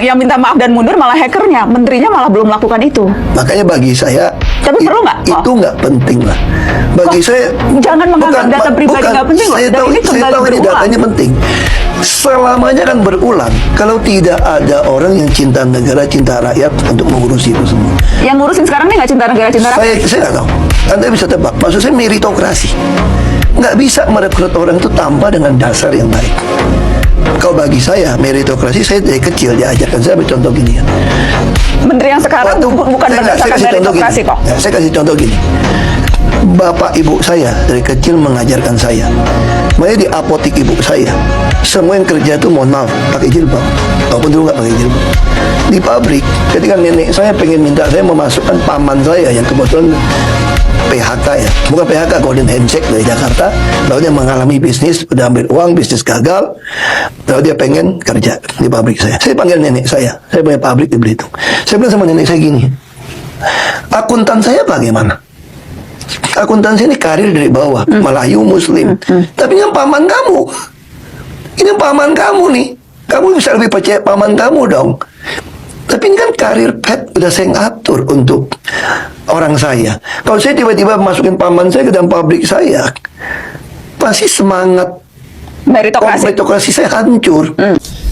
yang minta maaf dan mundur malah hackernya, menterinya malah belum melakukan itu. Makanya bagi saya, Tapi perlu nggak? itu nggak penting lah. Bagi saya, Jangan menganggap data pribadi nggak penting loh. Saya Dan tahu, ini saya kembali tahu ini berulang. datanya penting. Selamanya kan berulang. Kalau tidak ada orang yang cinta negara, cinta rakyat untuk mengurusi itu semua. Yang ngurusin sekarang nih nggak cinta negara, cinta rakyat. Saya nggak tahu. Anda bisa tebak. Maksud saya meritokrasi. Nggak bisa merekrut orang itu tanpa dengan dasar yang baik. Kalau bagi saya meritokrasi, saya dari kecil diajarkan. Saya ambil contoh gini ya. Menteri yang sekarang bukan berdasarkan meritokrasi kok. Ya, saya kasih contoh gini. Bapak ibu saya dari kecil mengajarkan saya. Makanya di apotik ibu saya, semua yang kerja itu mohon maaf pakai jilbab. Walaupun dulu nggak pakai jilbab. Di pabrik, ketika nenek saya pengen minta saya memasukkan paman saya yang kebetulan PHK ya, bukan PHK, Golden Handshake dari Jakarta. Lalu dia mengalami bisnis, udah ambil uang, bisnis gagal. Lalu dia pengen kerja di pabrik saya. Saya panggil nenek saya punya pabrik di Belitung. Saya bilang sama nenek saya gini, akuntan saya bagaimana? Akuntansi ini karir dari bawah, Melayu Muslim. Tapi ini paman kamu. Ini paman kamu nih. Kamu bisa lebih percaya paman kamu dong. Tapi ini kan karir pet udah saya ngatur untuk orang saya. Kalau saya tiba-tiba masukin paman saya ke dalam pabrik saya, pasti semangat meritokrasi saya hancur.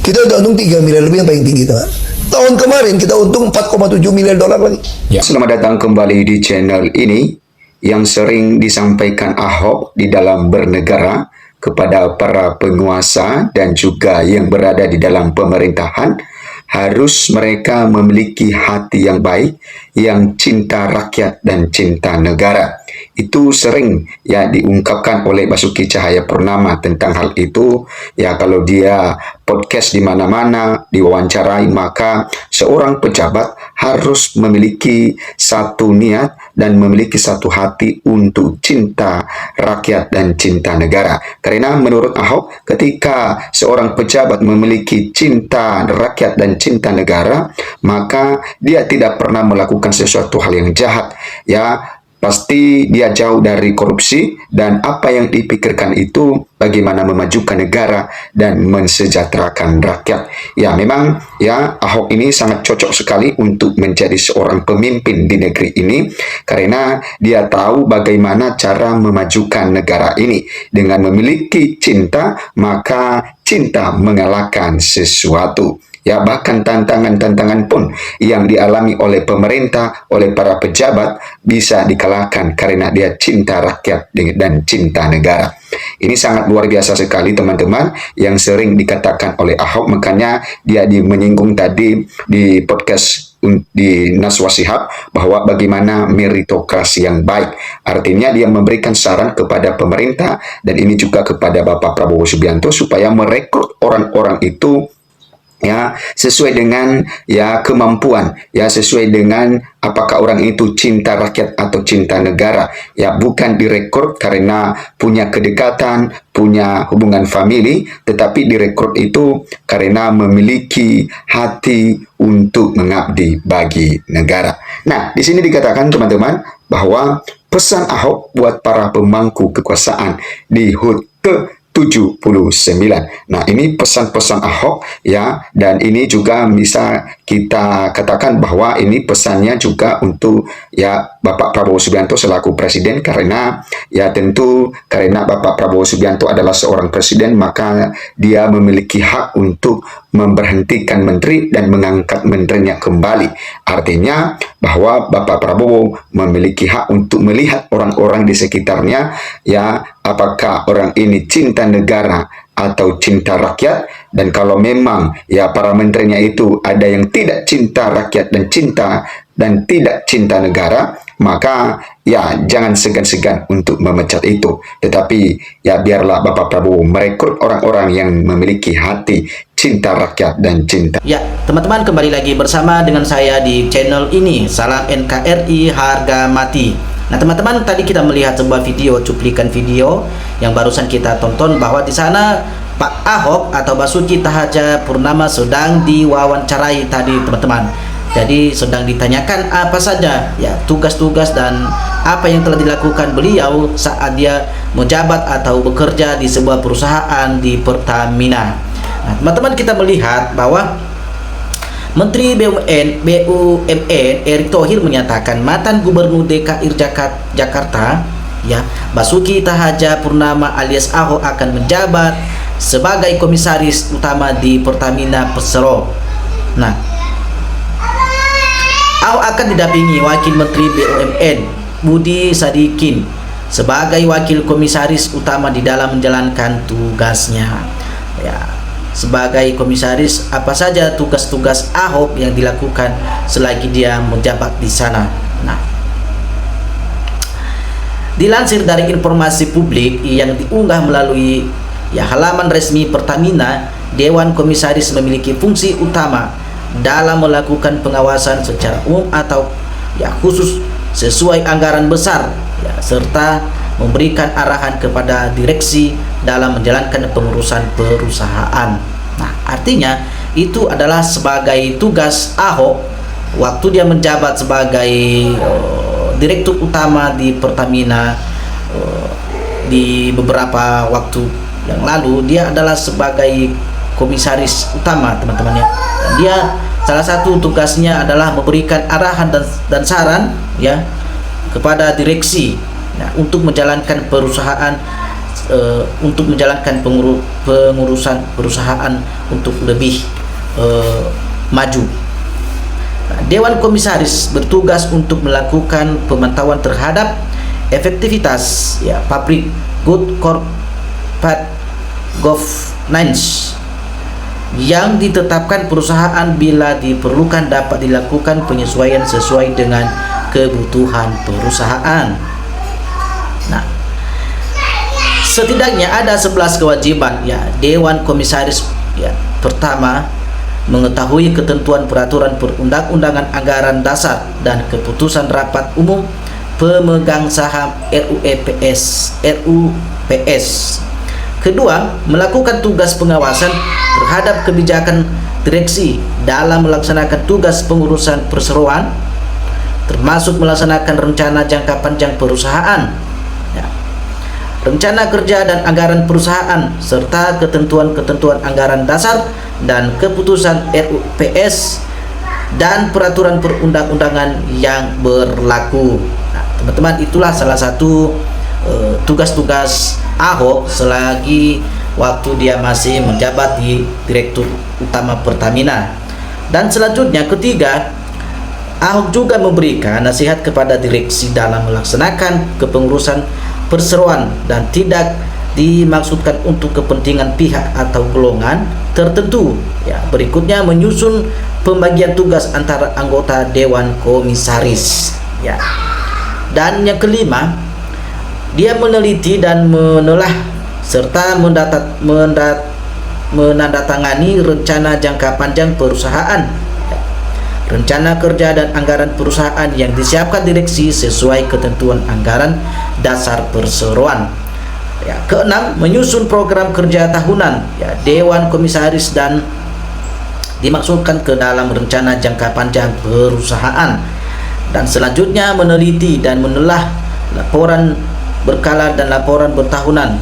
Kita udah untung 3 miliar lebih yang paling tinggi, teman. Tahun kemarin kita untung 4,7 miliar dolar lagi. Ya. Selamat datang kembali di channel ini yang sering disampaikan Ahok di dalam bernegara kepada para penguasa dan juga yang berada di dalam pemerintahan. Harus mereka memiliki hati yang baik, yang cinta rakyat dan cinta negara. Itu sering ya diungkapkan oleh Basuki Cahayapurnama tentang hal itu. Ya, kalau dia podcast di mana-mana diwawancarai, maka seorang pejabat harus memiliki satu niat dan memiliki satu hati untuk cinta rakyat dan cinta negara. Karena menurut Ahok, ketika seorang pejabat memiliki cinta rakyat dan cinta negara, maka dia tidak pernah melakukan sesuatu hal yang jahat. Ya, pasti dia jauh dari korupsi, dan apa yang dipikirkan itu bagaimana memajukan negara dan mensejahterakan rakyat. Ya, memang ya Ahok ini sangat cocok sekali untuk menjadi seorang pemimpin di negeri ini karena dia tahu bagaimana cara memajukan negara ini. Dengan memiliki cinta, maka cinta mengalahkan sesuatu. Ya, bahkan tantangan-tantangan pun yang dialami oleh pemerintah, oleh para pejabat bisa dikalahkan karena dia cinta rakyat dan cinta negara. Ini sangat luar biasa sekali teman-teman yang sering dikatakan oleh Ahok. Makanya dia menyinggung tadi di podcast di Naswa Shihab bahwa bagaimana meritokrasi yang baik. Artinya dia memberikan saran kepada pemerintah dan ini juga kepada Bapak Prabowo Subianto supaya merekrut orang-orang itu ya sesuai dengan ya kemampuan, ya sesuai dengan apakah orang itu cinta rakyat atau cinta negara. Ya, bukan direkrut karena punya kedekatan, punya hubungan famili, tetapi direkrut itu karena memiliki hati untuk mengabdi bagi negara. Nah, di sini dikatakan teman-teman bahwa pesan Ahok buat para pemangku kekuasaan di HUT ke-79. Nah, ini pesan-pesan Ahok ya, dan ini juga bisa kita katakan bahwa ini pesannya juga untuk ya Bapak Prabowo Subianto selaku presiden, karena ya tentu karena Bapak Prabowo Subianto adalah seorang presiden, maka dia memiliki hak untuk memberhentikan menteri dan mengangkat menterinya kembali. Artinya bahwa Bapak Prabowo memiliki hak untuk melihat orang-orang di sekitarnya ya apakah orang ini cinta negara atau cinta rakyat, dan kalau memang ya para menterinya itu ada yang tidak cinta rakyat dan tidak cinta negara, maka ya jangan segan-segan untuk memecat itu. Tetapi ya biarlah Bapak Prabowo merekrut orang-orang yang memiliki hati cinta rakyat dan cinta. Ya, teman-teman, kembali lagi bersama dengan saya di channel ini. Salam NKRI harga mati. Nah, teman-teman, tadi kita melihat sebuah video, cuplikan video yang barusan kita tonton, bahwa di sana Pak Ahok atau Basuki Cahayapurnama sedang diwawancarai tadi, teman-teman. Jadi sedang ditanyakan apa saja ya tugas-tugas dan apa yang telah dilakukan beliau saat dia menjabat atau bekerja di sebuah perusahaan di Pertamina. Nah, teman-teman, kita melihat bahwa Menteri BUMN Erick Thohir menyatakan mantan Gubernur DKI Jakarta ya Basuki Cahayapurnama alias Ahok akan menjabat sebagai komisaris utama di Pertamina Persero. Nah, Ahok akan didampingi Wakil Menteri BUMN Budi Sadikin sebagai wakil komisaris utama di dalam menjalankan tugasnya. Ya, sebagai komisaris, apa saja tugas-tugas Ahok yang dilakukan selagi dia menjabat di sana. Nah, dilansir dari informasi publik yang diunggah melalui halaman resmi Pertamina, Dewan Komisaris memiliki fungsi utama dalam melakukan pengawasan secara umum atau khusus sesuai anggaran besar serta memberikan arahan kepada direksi dalam menjalankan pengurusan perusahaan. Nah, artinya itu adalah sebagai tugas Ahok waktu dia menjabat sebagai direktur utama di Pertamina di beberapa waktu yang lalu. Dia adalah sebagai komisaris utama, teman-teman ya. Dia salah satu tugasnya adalah memberikan arahan dan saran kepada direksi untuk menjalankan perusahaan, untuk menjalankan pengurusan perusahaan untuk lebih maju. Dewan Komisaris bertugas untuk melakukan pemantauan terhadap efektivitas pabrik good corporate governance yang ditetapkan perusahaan. Bila diperlukan dapat dilakukan penyesuaian sesuai dengan kebutuhan perusahaan. Nah, setidaknya ada 11 kewajiban Dewan Komisaris. Pertama, mengetahui ketentuan peraturan perundang-undangan anggaran dasar dan keputusan rapat umum pemegang saham RUPS. Kedua, melakukan tugas pengawasan terhadap kebijakan direksi dalam melaksanakan tugas pengurusan perseroan, termasuk melaksanakan rencana jangka panjang perusahaan, rencana kerja dan anggaran perusahaan, serta ketentuan-ketentuan anggaran dasar dan keputusan RUPS dan peraturan perundang-undangan yang berlaku. Nah, teman-teman, itulah salah satu tugas-tugas Ahok selagi waktu dia masih menjabat di Direktur Utama Pertamina. Dan selanjutnya, ketiga, Ahok juga memberikan nasihat kepada direksi dalam melaksanakan kepengurusan perseroan dan tidak dimaksudkan untuk kepentingan pihak atau golongan tertentu. Berikutnya, menyusun pembagian tugas antara anggota Dewan Komisaris. Dan yang kelima, dia meneliti dan menelah serta menandatangani rencana jangka panjang perusahaan, rencana kerja dan anggaran perusahaan yang disiapkan direksi sesuai ketentuan anggaran dasar perseroan. Keenam, menyusun program kerja tahunan Dewan Komisaris dan dimaksudkan ke dalam rencana jangka panjang perusahaan. Dan selanjutnya, meneliti dan menelah laporan berkala dan laporan bertahunan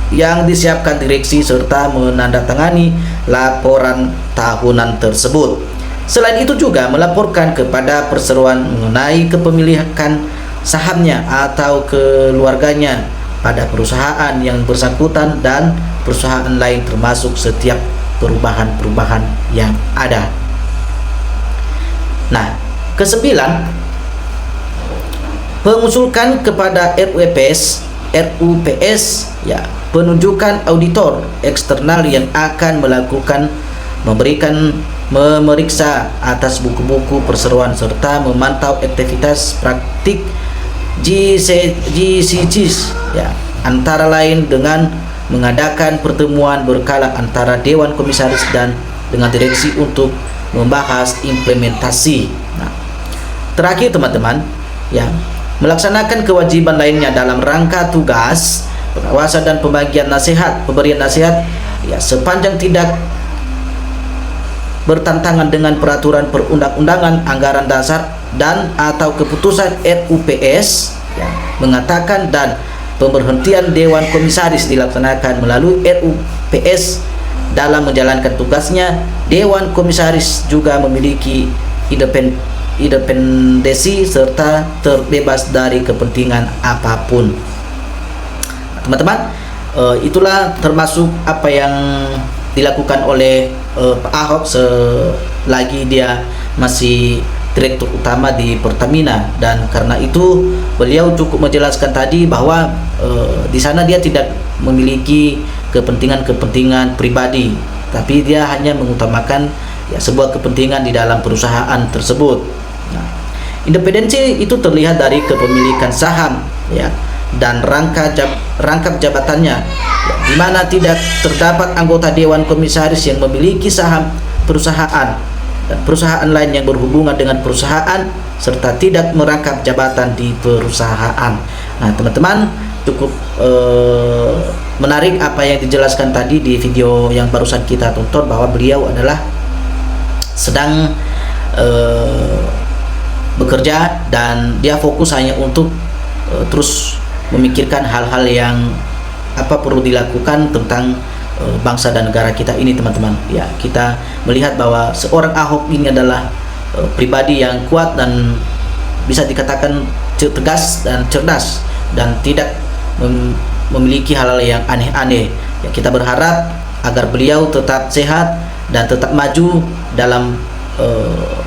yang disiapkan direksi serta menandatangani laporan tahunan tersebut. Selain itu juga melaporkan kepada perseroan mengenai kepemilikan sahamnya atau keluarganya pada perusahaan yang bersangkutan dan perusahaan lain, termasuk setiap perubahan-perubahan yang ada. Nah, kesembilan, mengusulkan kepada RUPS penunjukan auditor eksternal yang akan memeriksa atas buku-buku perseroan serta memantau aktivitas praktik GCGs antara lain dengan mengadakan pertemuan berkala antara Dewan Komisaris dan dengan direksi untuk membahas implementasi. Nah, terakhir teman-teman, melaksanakan kewajiban lainnya dalam rangka tugas pengawasan dan pemberian nasihat sepanjang tidak bertentangan dengan peraturan perundang-undangan anggaran dasar dan atau keputusan RUPS mengatakan, dan pemberhentian Dewan Komisaris dilaksanakan melalui RUPS dalam menjalankan tugasnya, Dewan Komisaris juga memiliki independensi serta terbebas dari kepentingan apapun. Teman-teman, itulah termasuk apa yang dilakukan oleh Pak Ahok selagi dia masih Direktur Utama di Pertamina, dan karena itu beliau cukup menjelaskan tadi bahwa di sana dia tidak memiliki kepentingan pribadi, tapi dia hanya mengutamakan ya sebuah kepentingan di dalam perusahaan tersebut. Nah, independensi itu terlihat dari kepemilikan saham ya dan rangkap jabatannya, ya, di mana tidak terdapat anggota Dewan Komisaris yang memiliki saham perusahaan dan perusahaan lain yang berhubungan dengan perusahaan serta tidak merangkap jabatan di perusahaan. Nah, teman-teman, cukup menarik apa yang dijelaskan tadi di video yang barusan kita tonton, bahwa beliau adalah sedang bekerja dan dia fokus hanya untuk terus memikirkan hal-hal yang perlu dilakukan tentang bangsa dan negara kita ini, teman-teman. Ya, kita melihat bahwa seorang Ahok ini adalah pribadi yang kuat dan bisa dikatakan tegas dan cerdas dan tidak memiliki hal-hal yang aneh-aneh. Ya, kita berharap agar beliau tetap sehat dan tetap maju dalam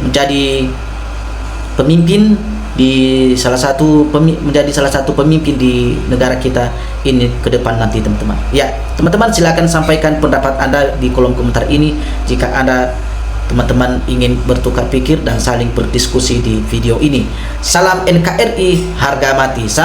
menjadi pemimpin di menjadi salah satu pemimpin di negara kita ini ke depan nanti, teman-teman. Ya, teman-teman, silakan sampaikan pendapat Anda di kolom komentar ini jika Anda teman-teman ingin bertukar pikir dan saling berdiskusi di video ini. Salam NKRI, harga mati.